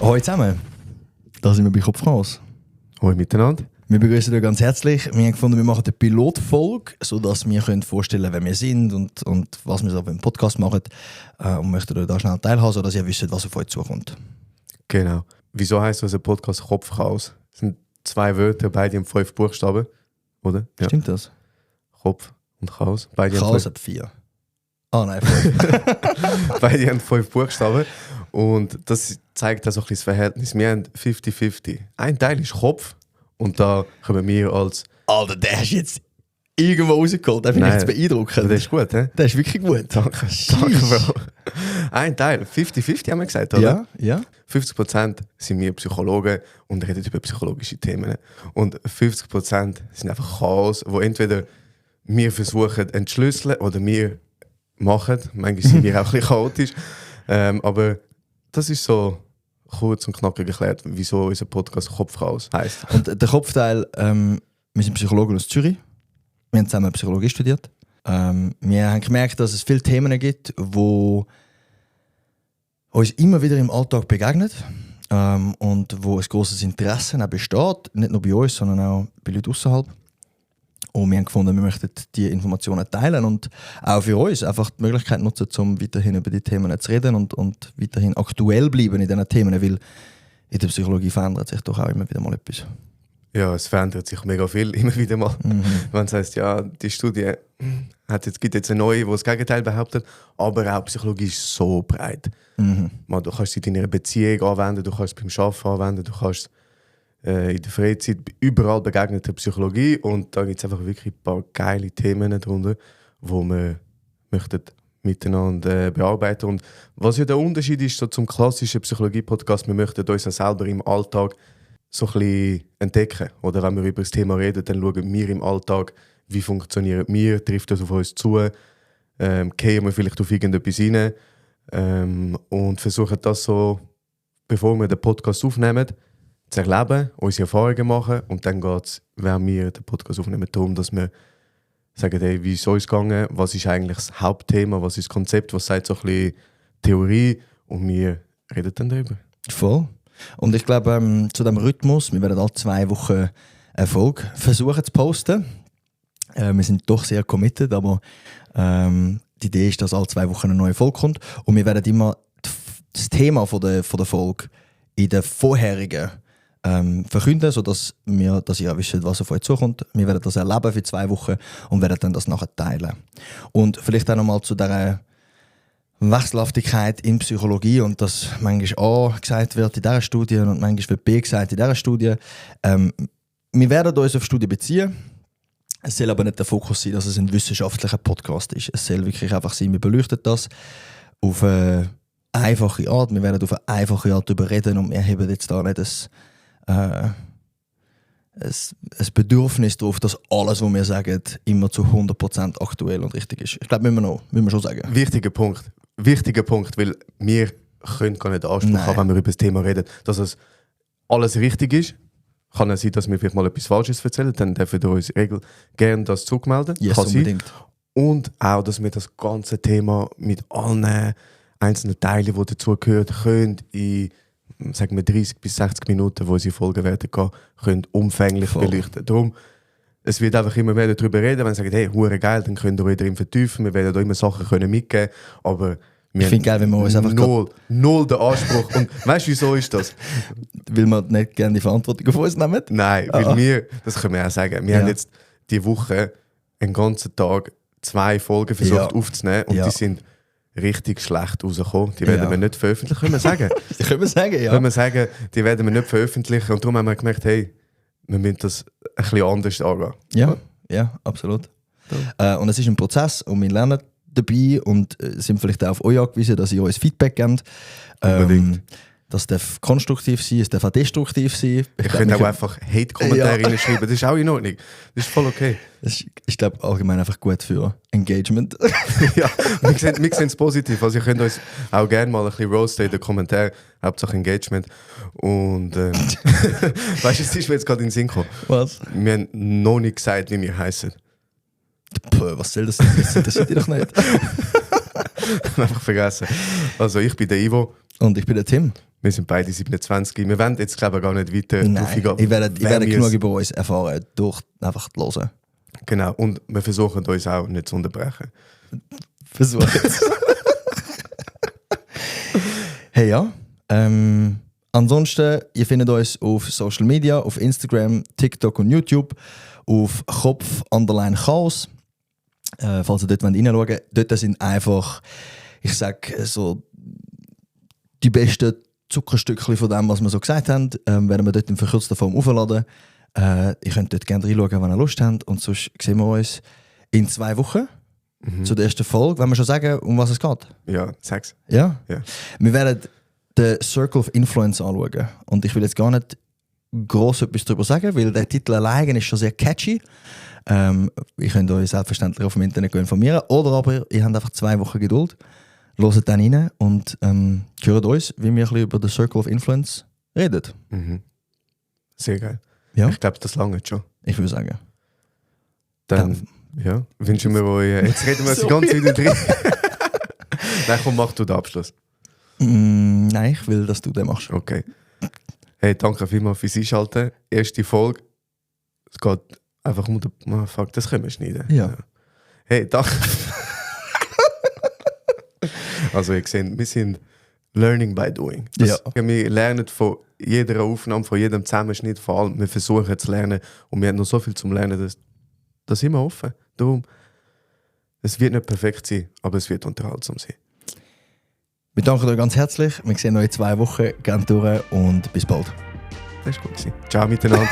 Hallo zusammen, da sind wir bei Kopf raus. Hallo miteinander. Wir begrüßen euch ganz herzlich. Wir haben gefunden, wir machen eine Pilotfolge, sodass wir vorstellen können, wer wir sind und was wir so beim Podcast machen. Und möchten euch da schnell teilhaben, sodass ihr wisst, was auf euch zukommt. Genau. Wieso heisst unser Podcast Kopf raus? Das sind 2 Wörter, beide haben 5 Buchstaben, oder? Ja. Stimmt das? Kopf und Chaos. Beide Chaos hat 4. Ah nein, 5. Beide haben 5 Buchstaben. Und das zeigt also ein bisschen das Verhältnis. Wir haben 50-50. Ein Teil ist Kopf und da kommen wir als... Alter, der hast jetzt irgendwo rausgeholt. Der finde ich jetzt beeindruckend. Das ist gut, hä? Der ist wirklich gut. Danke, Bro. Ein Teil, 50-50 haben wir gesagt, oder? Ja, ja. 50% sind wir Psychologen und reden über psychologische Themen. Und 50% sind einfach Chaos, wo entweder wir versuchen zu entschlüsseln oder wir machen. Manchmal sind wir auch ein bisschen chaotisch. Aber das ist so kurz und knackig erklärt, wieso unser Podcast Kopf raus heisst. Und der Kopfteil, wir sind Psychologen aus Zürich. Wir haben zusammen Psychologie studiert. Wir haben gemerkt, dass es viele Themen gibt, die uns immer wieder im Alltag begegnen und wo ein grosses Interesse auch besteht. Nicht nur bei uns, sondern auch bei Leuten außerhalb. Und wir haben gefunden, wir möchten diese Informationen teilen und auch für uns einfach die Möglichkeit nutzen, um weiterhin über die Themen zu reden und weiterhin aktuell bleiben in diesen Themen, weil in der Psychologie verändert sich doch auch immer wieder mal etwas. Ja, es verändert sich mega viel, immer wieder mal. Wenn es heisst, ja, die Studie gibt jetzt eine neue, die das Gegenteil behauptet, aber auch Psychologie ist so breit. Du kannst es in deiner Beziehung anwenden, du kannst es beim Arbeiten anwenden, du kannst in der Freizeit überall begegnet der Psychologie und da gibt es einfach wirklich ein paar geile Themen drunter, die wir möchten miteinander bearbeiten. Und was ja der Unterschied ist so zum klassischen Psychologie-Podcast, wir möchten uns ja selber im Alltag so ein bisschen entdecken. Oder wenn wir über das Thema reden, dann schauen wir im Alltag, wie funktionieren wir, trifft das auf uns zu, gehen wir vielleicht auf irgendetwas rein und versuchen das so, bevor wir den Podcast aufnehmen, zu erleben, unsere Erfahrungen machen und dann geht es, wenn wir den Podcast aufnehmen, darum, dass wir sagen, hey, wie ist es gegangen, was ist eigentlich das Hauptthema, was ist das Konzept, was sagt so ein bisschen Theorie und wir reden dann darüber. Voll. Und ich glaube, zu diesem Rhythmus, wir werden alle 2 Wochen eine Folge versuchen zu posten. Wir sind doch sehr committed, aber die Idee ist, dass alle 2 Wochen eine neue Folge kommt und wir werden immer das Thema von der Folge in der vorherigen verkünden, sodass ihr wisst, was auf euch zukommt. Wir werden das erleben für 2 Wochen und werden dann das nachher teilen. Und vielleicht auch nochmal zu dieser Wechselhaftigkeit in Psychologie und dass manchmal A gesagt wird in dieser Studie und manchmal wird B gesagt in dieser Studie. Wir werden uns auf Studien beziehen. Es soll aber nicht der Fokus sein, dass es ein wissenschaftlicher Podcast ist. Es soll wirklich einfach sein, wir beleuchten das auf eine einfache Art. Wir werden auf eine einfache Art darüber reden und wir haben jetzt da nicht ein Bedürfnis darauf, dass alles, was wir sagen, immer zu 100% aktuell und richtig ist. Ich glaube, müssen wir schon sagen. Wichtiger Punkt, weil wir können gar nicht den Anspruch haben, wenn wir über das Thema reden, dass es alles richtig ist. Kann es sein, dass wir vielleicht mal etwas Falsches erzählen, dann dürfen wir uns gerne das zurückmelden. Yes, kann unbedingt. Sein. Und auch, dass wir das ganze Thema mit allen einzelnen Teilen, die dazugehören, können in sagen wir 30 bis 60 Minuten, wo unsere Folgen werden gehen, können umfänglich beleuchten. Darum, es wird einfach immer mehr darüber reden, wenn sie sagen, hey, hure geil, dann könnt ihr euch drin vertiefen, wir werden da immer Sachen können mitgeben, aber ich finde geil, wenn wir uns einfach null den Anspruch. Und weißt du, wieso ist das? Weil wir nicht gerne die Verantwortung auf uns nehmen? Nein, weil wir, das können wir auch sagen, wir haben jetzt die Woche einen ganzen Tag 2 Folgen versucht aufzunehmen und die sind richtig schlecht rausgekommen. Die werden wir nicht veröffentlichen, können wir sagen. Können wir sagen, ja. Können wir sagen, die werden wir nicht veröffentlichen und darum haben wir gemerkt, hey, wir müssen das ein bisschen anders angehen. Ja, absolut. Und es ist ein Prozess und wir lernen dabei und sind vielleicht auch auf euch angewiesen, dass ihr uns Feedback gebt. Das darf konstruktiv sein, es darf auch destruktiv sein. Ihr könnt auch einfach Hate-Kommentare reinschreiben, das ist auch in Ordnung. Das ist voll okay. Das ist, ich glaube, allgemein einfach gut für Engagement. Ja, wir sehen es positiv. Also ihr könnt uns auch gerne mal ein bisschen roasten in den Kommentaren, Hauptsache Engagement. Und weißt du, es ist mir jetzt gerade in den Sinn gekommen. Was? Wir haben noch nicht gesagt, wie wir heißen. Was soll das sein? Das interessiert dich doch nicht. Einfach vergessen. Also ich bin der Ivo. Und ich bin der Tim. Wir sind beide 27. Wir wollen jetzt, glaube ich, gar nicht weiter Nein, ich werde genug über uns erfahren, durch einfach zu hören. Genau, und wir versuchen uns auch nicht zu unterbrechen. Versuchen es. Hey, ja. Ansonsten, ihr findet uns auf Social Media, auf Instagram, TikTok und YouTube, auf Kopf_Chaos. Falls ihr dort reinschauen wollt, dort sind einfach, ich sage so, die besten Zuckerstückchen von dem, was wir so gesagt haben, werden wir dort in verkürzter Form aufladen. Ihr könnt dort gerne reinschauen, wenn ihr Lust habt. Und sonst sehen wir uns in 2 Wochen zu der ersten Folge. Wenn wir schon sagen, um was es geht. Ja, sag's. Ja? Ja. Wir werden den Circle of Influence anschauen. Und ich will jetzt gar nicht gross etwas darüber sagen, weil der Titel allein ist schon sehr catchy. Ihr könnt euch selbstverständlich auf dem Internet informieren. Oder aber ihr habt einfach 2 Wochen Geduld. Hört dann rein und hört uns, wie wir ein bisschen über den Circle of Influence reden. Mhm. Sehr geil. Ja? Ich glaube, das lange schon. Ich würde sagen. Dann ja, wünschen wir euch. Jetzt reden wir uns die ganze Zeit wieder drin. Nein, komm, mach du den Abschluss. Nein, ich will, dass du den machst. Okay. Hey, danke vielmals fürs Einschalten. Erste Folge. Es geht einfach um den. Oh, fuck, das können wir schneiden. Ja. Hey, danke. Also, ihr seht, wir sind learning by doing. Ja. Wir lernen von jeder Aufnahme, von jedem Zusammenschnitt, vor allem, wir versuchen zu lernen und wir haben noch so viel zum Lernen, das sind wir offen. Darum, es wird nicht perfekt sein, aber es wird unterhaltsam sein. Wir danken euch ganz herzlich. Wir sehen euch in 2 Wochen. Gerne durch und bis bald. Das war gut. Ciao miteinander.